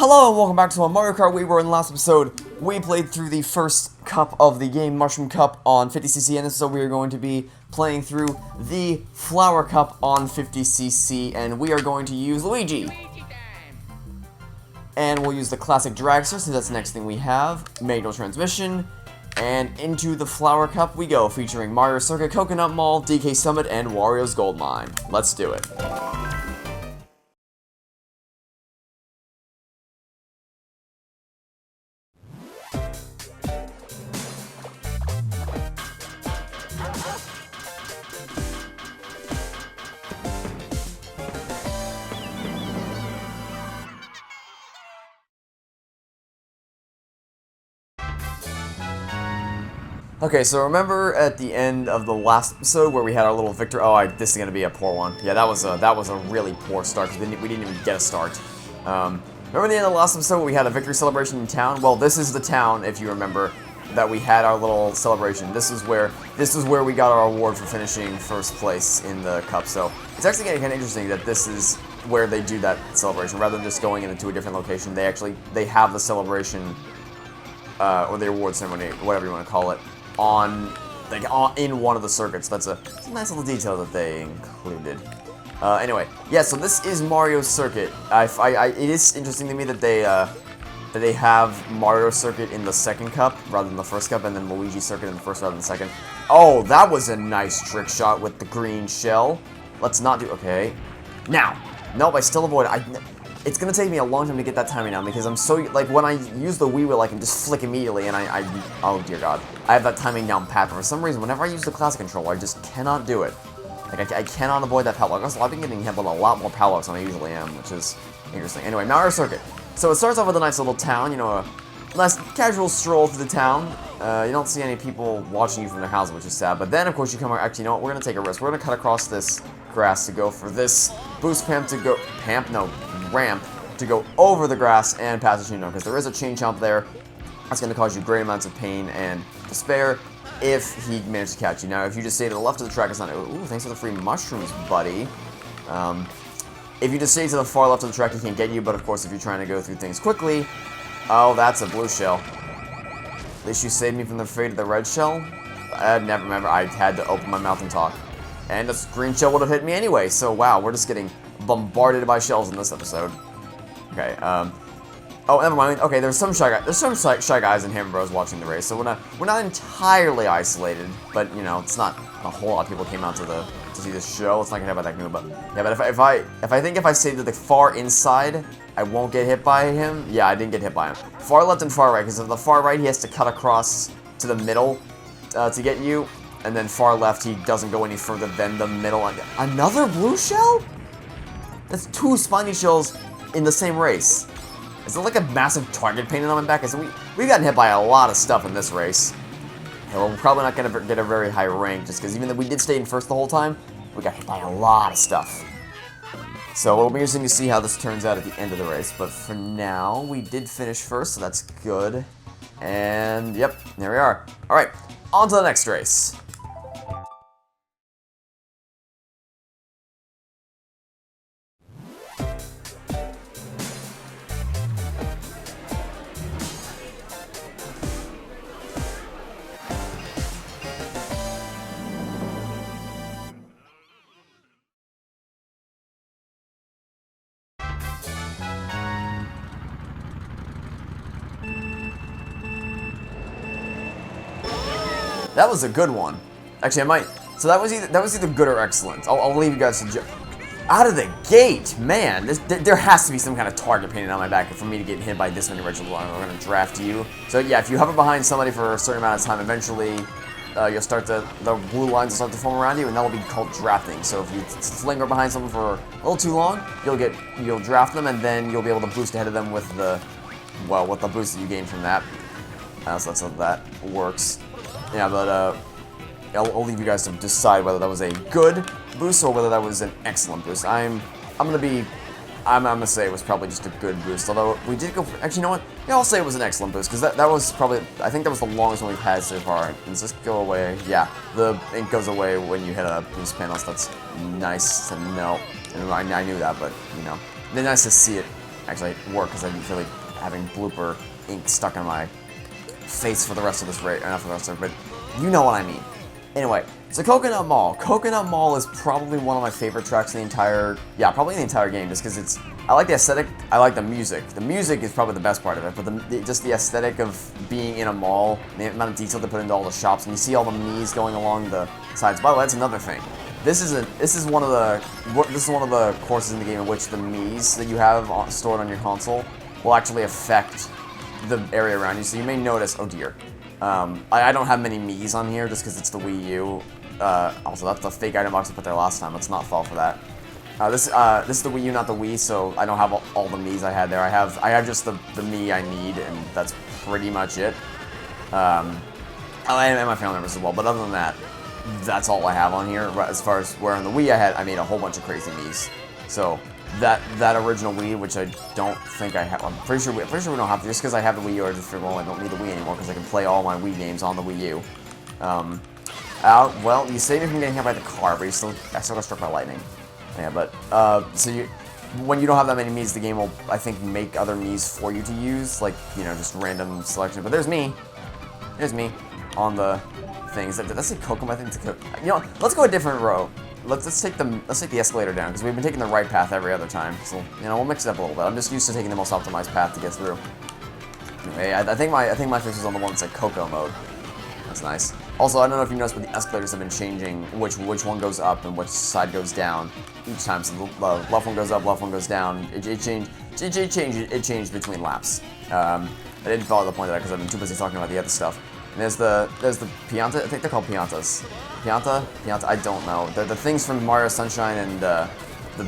Hello and welcome back to Mario Kart Wii, where in the last episode, we played through the first cup of the game, Mushroom Cup, on 50cc, and so we are going to be playing through the Flower Cup on 50cc, and we are going to use Luigi. And we'll use the classic dragster, so that's the next thing we have, manual transmission, and into the Flower Cup we go, featuring Mario Circuit, Coconut Mall, DK Summit, and Wario's Gold Mine. Let's do it. Okay, so remember at the end of the last episode where we had our little victory? Oh, this is gonna be a poor one. Yeah, that was a really poor start because we didn't even get a start. Remember at the end of the last episode where we had a victory celebration in town? Well, this is the town, if you remember, that we had our little celebration. This is where we got our award for finishing first place in the cup. So it's actually getting kind of interesting that this is where they do that celebration rather than just going into a different location. They have the celebration or the award ceremony, whatever you want to call it, in one of the circuits. It's a nice little detail that they included. Anyway, yeah. So this is Mario's Circuit. It is interesting to me that they have Mario Circuit in the second cup rather than the first cup, and then Luigi Circuit in the first rather than the second. Oh, that was a nice trick shot with the green shell. Let's not do. Okay, now, nope. I still avoid it. It's gonna take me a long time to get that timing down because I'm so, like, when I use the Wii wheel, I can just flick immediately, and oh dear God, I have that timing down pat. But for some reason, whenever I use the classic controller, I just cannot do it. Like, I cannot avoid that padlock. Also, I've been getting hit with a lot more padlocks than I usually am, which is interesting. Anyway, Mario Circuit. So it starts off with a nice little town, you know, a nice casual stroll through the town. You don't see any people watching you from their house, which is sad. But then, of course, you come. Actually, you know what? We're gonna take a risk. We're gonna cut across this grass to go for this boost ramp to go over the grass and past the chain jump, because there is a chain jump there. That's going to cause you great amounts of pain and despair if he manages to catch you. Now, if you just stay to the left of the track, it's not. Ooh, thanks for the free mushrooms, buddy. If you just stay to the far left of the track, he can't get you. But of course, if you're trying to go through things quickly, oh, that's a blue shell. At least you saved me from the fate of the red shell. I never remember. I had to open my mouth and talk, and this green shell would have hit me anyway. So wow, we're just getting bombarded by shells in this episode. Okay, oh, never mind. Okay, there's some shy guys and Hammer Bros watching the race, so we're not entirely isolated, but you know, it's not a whole lot of people came out to see this show. It's not gonna have that new, but yeah. But if I stay to the far inside, I won't get hit by him. Yeah, I didn't get hit by him. Far left and far right, because on the far right he has to cut across to the middle to get you, and then far left he doesn't go any further than the middle. Another blue shell? That's two spiny shells in the same race. Is it like a massive target painted on my back? We've gotten hit by a lot of stuff in this race. And we're probably not going to get a very high rank, just because even though we did stay in first the whole time, we got hit by a lot of stuff. So it'll be interesting to see how this turns out at the end of the race. But for now, we did finish first, so that's good. And yep, there we are. Alright, on to the next race. That was a good one. Actually, I might. So that was either good or excellent. I'll leave you guys to out of the gate, man. There has to be some kind of target painted on my back for me to get hit by this many original. I'm gonna draft you. So yeah, if you hover behind somebody for a certain amount of time, eventually you'll start the blue lines will start to form around you, and that'll be called drafting. So if you linger behind someone for a little too long, you'll draft them, and then you'll be able to boost ahead of them with the boost that you gain from that. So that's how that works. Yeah, but I'll leave you guys to decide whether that was a good boost or whether that was an excellent boost. I'm gonna say it was probably just a good boost. Although we did go. Actually, you know what? Yeah, I'll say it was an excellent boost because that was probably. I think that was the longest one we've had so far. Does this go away? Yeah, the ink goes away when you hit a boost panel. So that's nice to know. And I knew that, but you know, it's nice to see it actually work because I feel like having blooper ink stuck on my face for the rest of this race, or not for the rest of it, but you know what I mean. Anyway, so Coconut Mall. Coconut Mall is probably one of my favorite tracks in the entire, probably in the entire game, just because I like the aesthetic, I like the music. The music is probably the best part of it, but just the aesthetic of being in a mall, the amount of detail they put into all the shops, and you see all the Miis going along the sides. By the way, that's another thing. This is one of the courses in the game in which the Miis that you have stored on your console will actually affect the area around you. So you may notice, oh dear, I don't have many Miis on here just because it's the Wii U. Also, that's the fake item box I put there last time. Let's not fall for that. This is the Wii U, not the Wii, so I don't have all the Miis I had there. I have just the Mii I need, and that's pretty much it. And my family members as well. But other than that, that's all I have on here. As far as where on the Wii I made a whole bunch of crazy Miis. So that original Wii, which I don't think I have, I'm pretty sure we don't have to, just because I have the Wii U, I just figure, well, I don't need the Wii anymore because I can play all my Wii games on the Wii U. Well, you save me from getting hit by the car, but I still got struck by lightning. Yeah, but when you don't have that many Miis, the game will, I think, make other Miis for you to use, like, just random selection. But there's me on the things. Did I say Kokomo? I think it's a let's go a different row. Let's take the escalator down, because we've been taking the right path every other time. So we'll mix it up a little bit. I'm just used to taking the most optimized path to get through. Anyway, I think my face was on the one that said Coco mode. That's nice. Also, I don't know if you noticed, but the escalators have been changing which one goes up and which side goes down each time. So the left one goes up, left one goes down. It changed between laps. I didn't follow the point of that because I've been too busy talking about the other stuff. And there's the Pianta. I think they're called Piantas. Pianta? I don't know. They're the things from Mario Sunshine and the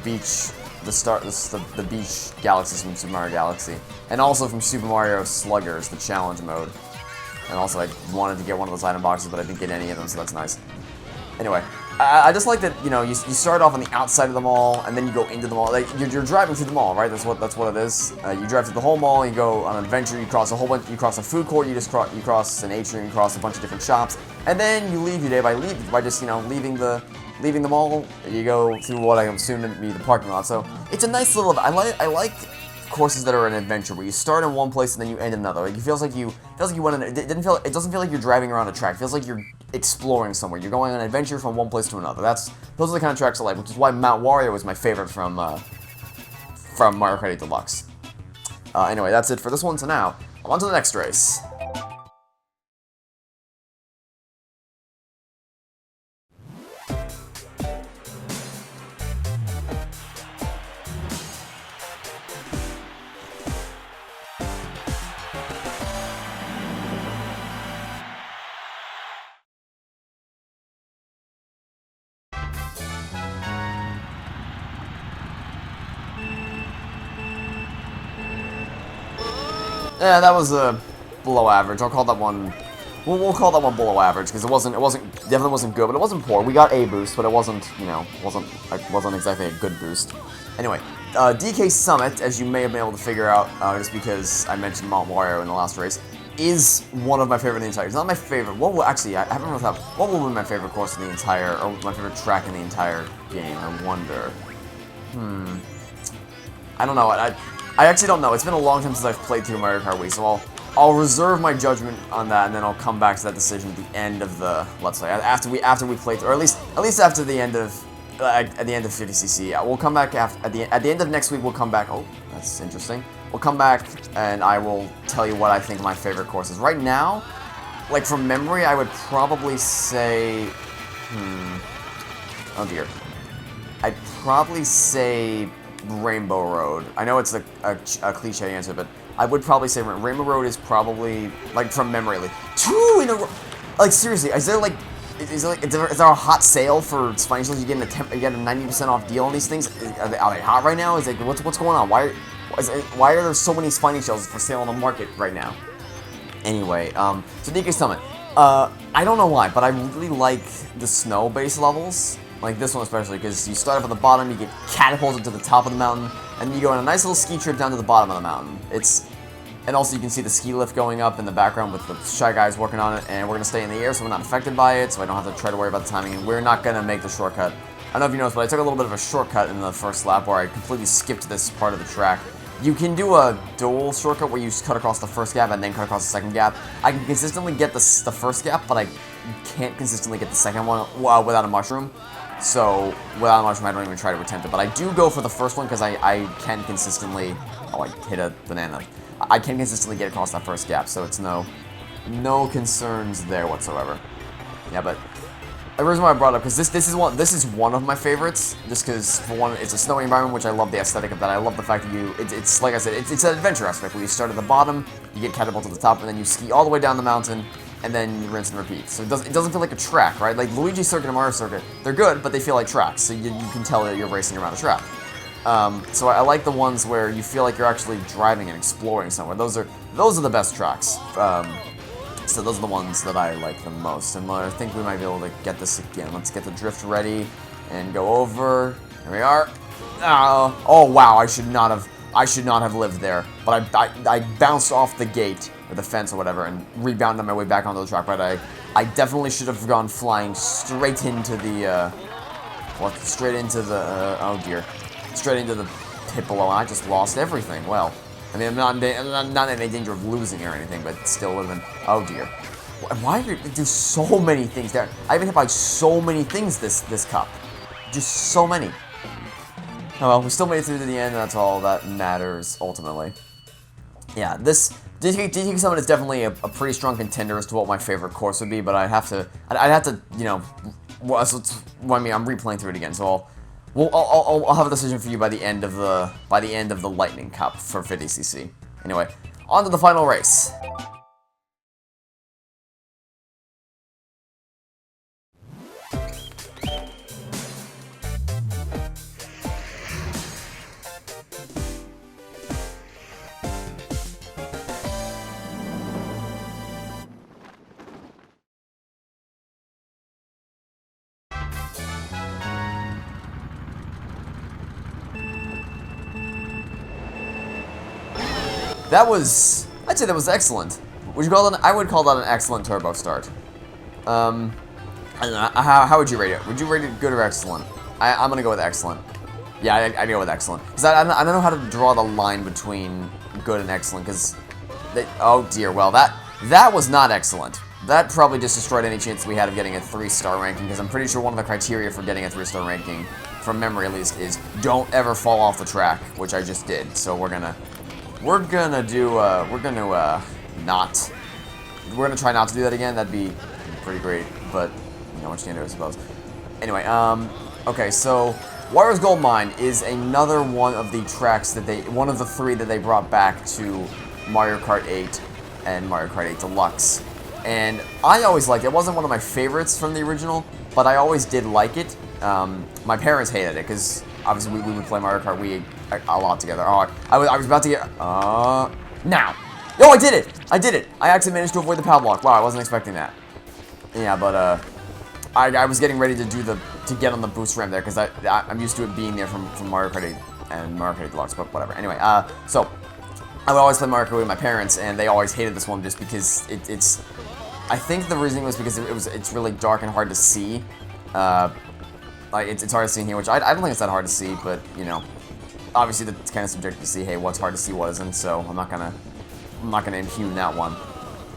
beach, the beach galaxies from Super Mario Galaxy, and also from Super Mario Sluggers, the challenge mode. And also, I wanted to get one of those item boxes, but I didn't get any of them, so that's nice. Anyway, I just like that, you start off on the outside of the mall, and then you go into the mall. Like, you're driving through the mall, right? That's what it is. You drive through the whole mall, you go on an adventure, you cross you cross a food court, you cross an atrium, you cross a bunch of different shops, and then you leave your day by just, leaving the mall. You go through what I assume to be the parking lot. So, it's a nice little, I like courses that are an adventure where you start in one place and then you end in another. Like, it feels like you went in, it doesn't feel like you're driving around a track. It feels like you're exploring somewhere. You're going on an adventure from one place to another. Those are the kind of tracks I like, which is why Mount Wario is my favorite from Mario Kart 8 Deluxe. Anyway, that's it for this one. So now, on to the next race. Yeah, that was below average. I'll call that one. We'll call that one below average because it definitely wasn't good, but it wasn't poor. We got a boost, but it wasn't wasn't exactly a good boost. Anyway, DK Summit, as you may have been able to figure out, just because I mentioned Mount Wario in the last race, is one of my favorite in the entire. It's not my favorite. I haven't really thought. What will be my favorite course in the entire, or my favorite track in the entire game? I wonder. I don't know. I actually don't know. It's been a long time since I've played through Mario Kart Wii, so I'll reserve my judgment on that, and then I'll come back to that decision at the end of the Let's Play. After we play through, or at least after the end of at the end of 50cc. Yeah, we'll come back at the end of next week. We'll come back. Oh, that's interesting. We'll come back, and I will tell you what I think my favorite course is. Right now, like from memory, I would probably say, oh dear, I'd probably say Rainbow Road. I know it's a cliche answer, but I would probably say Rainbow Road is probably, like, from memory, like, 2 in a row. Like, seriously, is there a hot sale for Spiny Shields? You get a 90% off deal on these things? Are they hot right now? Is like, what's going on? Why are there so many Spiny Shields for sale on the market right now? Anyway, so DK Summit. I don't know why, but I really like the snow-based levels. Like this one especially, because you start off at the bottom, you get catapulted to the top of the mountain, and you go on a nice little ski trip down to the bottom of the mountain. And also you can see the ski lift going up in the background with the Shy Guys working on it, and we're going to stay in the air so we're not affected by it, so I don't have to try to worry about the timing, and we're not going to make the shortcut. I don't know if you noticed, but I took a little bit of a shortcut in the first lap where I completely skipped this part of the track, You can do a dual shortcut where you cut across the first gap and then cut across the second gap. I can consistently get the first gap, but I can't consistently get the second one without a mushroom. So, without a mushroom, I don't even try to attempt it. But I do go for the first one because I can consistently... Oh, I hit a banana. I can consistently get across that first gap, so it's no concerns there whatsoever. Yeah, but... The reason why I brought it up, because this is one of my favorites, just because, for one, it's a snowy environment, which I love the aesthetic of that. I love the fact that it's like I said, it's an adventure aspect, where you start at the bottom, you get catapulted to the top, and then you ski all the way down the mountain, and then you rinse and repeat. So it doesn't feel like a track, right? Like Luigi's Circuit and Mario Circuit, they're good, but they feel like tracks, so you can tell that you're racing around a track. So I like the ones where you feel like you're actually driving and exploring somewhere. Those are the best tracks. So those are the ones that I like the most, and I think we might be able to get this again. Let's get the drift ready and go over. Here we are. Oh wow! I should not have lived there, but I bounced off the gate or the fence or whatever and rebounded my way back onto the track. But I definitely should have gone flying straight into the straight into the pit below. And I just lost everything. Well. I mean, I'm not in any danger of losing or anything, but still would have been... Oh, dear. Why are there so many things there? I've been hit by so many things this cup. Just so many. Oh, well, we still made it through to the end, and that's all that matters, ultimately. Yeah, this... DTK Summit is definitely a pretty strong contender as to what my favorite course would be, but I'd have to, you know... Well, I mean, I'm replaying through it again, so I'll have a decision for you by the end of the Lightning Cup for 50cc. Anyway, on to the final race. I'd say that was excellent. Would you call that? I would call that an excellent turbo start. I don't know. How would you rate it? Would you rate it good or excellent? I'm gonna go with excellent. Yeah, I go with excellent. Because I don't know how to draw the line between good and excellent. Because oh dear. Well, that was not excellent. That probably just destroyed any chance we had of getting a 3-star ranking. Because I'm pretty sure one of the criteria for getting a 3-star ranking, from memory at least, is don't ever fall off the track, which I just did. So we're gonna try not to do that again. That'd be pretty great, but you know what you can do, I suppose. Anyway, okay, so Wario's Gold Mine is another one of the tracks one of the 3 that they brought back to Mario Kart 8 and Mario Kart 8 Deluxe. And I always liked it. It wasn't one of my favorites from the original, but I always did like it. My parents hated it because obviously we would play Mario Kart Wii a lot together. Oh, I was about to get... now! Oh, I did it! I did it! I actually managed to avoid the power block. Wow, I wasn't expecting that. Yeah, but, I was getting ready to get on the boost ramp there, because I'm used to it being there from Mario Kart 8 and Mario Kart 8 Deluxe, but whatever. Anyway, so, I would always play Mario Kart with my parents, and they always hated this one just because it's... I think the reason was because it's really dark and hard to see. Like, it's hard to see in here, which I don't think it's that hard to see, but, you know, obviously that's kind of subjective to see, hey, what's hard to see, what isn't, so I'm not gonna impugn that one.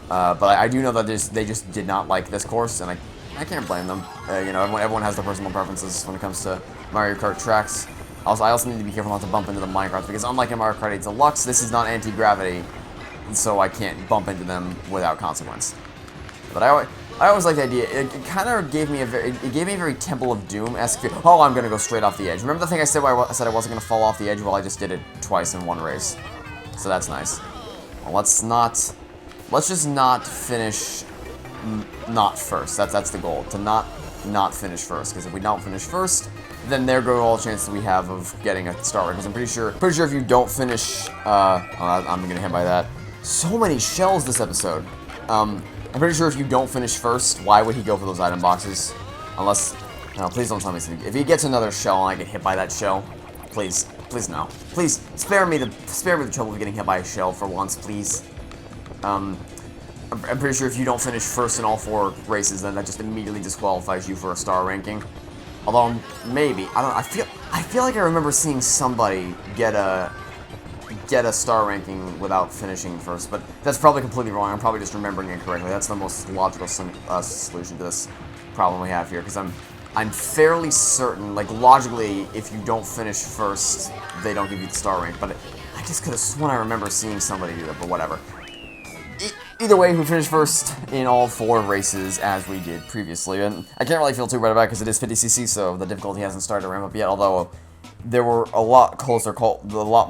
But I do know that they just did not like this course, and I can't blame them. You know, everyone has their personal preferences when it comes to Mario Kart tracks. Also, I also need to be careful not to bump into the minecarts, because unlike in Mario Kart 8 Deluxe, this is not anti-gravity, so I can't bump into them without consequence. But I always like the idea. It kind of gave me a very Temple of Doom-esque feel. Oh, I'm gonna go straight off the edge. Remember the thing I said where I said I wasn't gonna fall off the edge? Well, I just did it twice in one race, so that's nice. Well, let's just not finish not first. That's the goal, to not finish first. Because if we don't finish first, then there go all the chances we have of getting a star. Because I'm pretty sure if you don't finish, I'm gonna hit by that. So many shells this episode. I'm pretty sure if you don't finish first, why would he go for those item boxes? Unless, no, please don't tell me something. If he gets another shell and I get hit by that shell, please no. Please, spare me the trouble of getting hit by a shell for once, please. I'm pretty sure if you don't finish first in all 4 races, then that just immediately disqualifies you for a star ranking. Although, maybe, I don't know, I feel like I remember seeing somebody get a get a star ranking without finishing first, but that's probably completely wrong. I'm probably just remembering it correctly. That's the most logical solution to this problem we have here, because I'm fairly certain, like, logically, if you don't finish first, they don't give you the star rank, but I just could have sworn I remember seeing somebody do that, but whatever. Either way, we finished first in all 4 races, as we did previously, and I can't really feel too bad about it because it is 50cc, so the difficulty hasn't started to ramp up yet, although there were a lot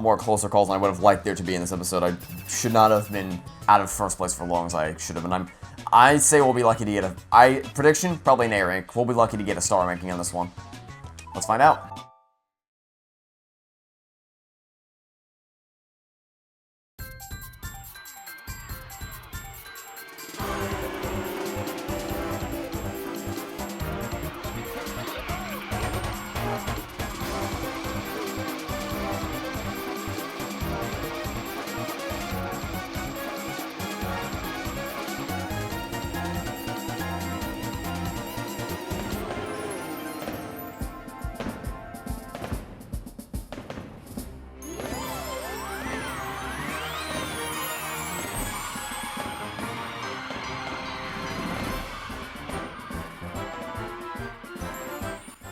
more closer calls than I would have liked there to be in this episode. I should not have been out of first place for as long as I should have been. I say we'll be lucky to get a... prediction? Probably an A rank. We'll be lucky to get a star ranking on this one. Let's find out.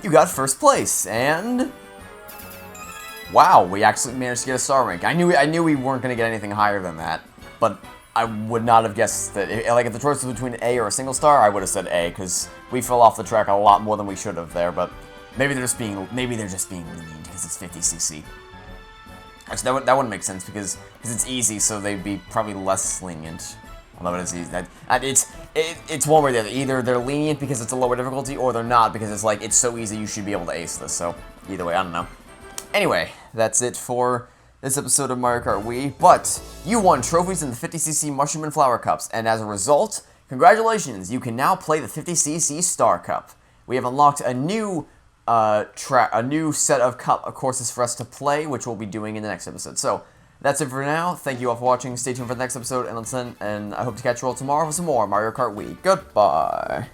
You got first place, and... wow, we actually managed to get a star rank. I knew we weren't going to get anything higher than that, but I would not have guessed that... like, if the choice was between A or a single star, I would have said A, because we fell off the track a lot more than we should have there, but maybe they're just being lenient because it's 50cc. Actually, that wouldn't make sense, because it's easy, so they'd be probably less lenient. Although it is easy. It's one way or the other. Either they're lenient because it's a lower difficulty, or they're not because it's like, it's so easy you should be able to ace this. So, either way, I don't know. Anyway, that's it for this episode of Mario Kart Wii. But you won trophies in the 50cc Mushroom and Flower Cups, and as a result, congratulations! You can now play the 50cc Star Cup. We have unlocked a new set of courses for us to play, which we'll be doing in the next episode. So, that's it for now. Thank you all for watching. Stay tuned for the next episode, and I hope to catch you all tomorrow for some more Mario Kart Wii. Goodbye.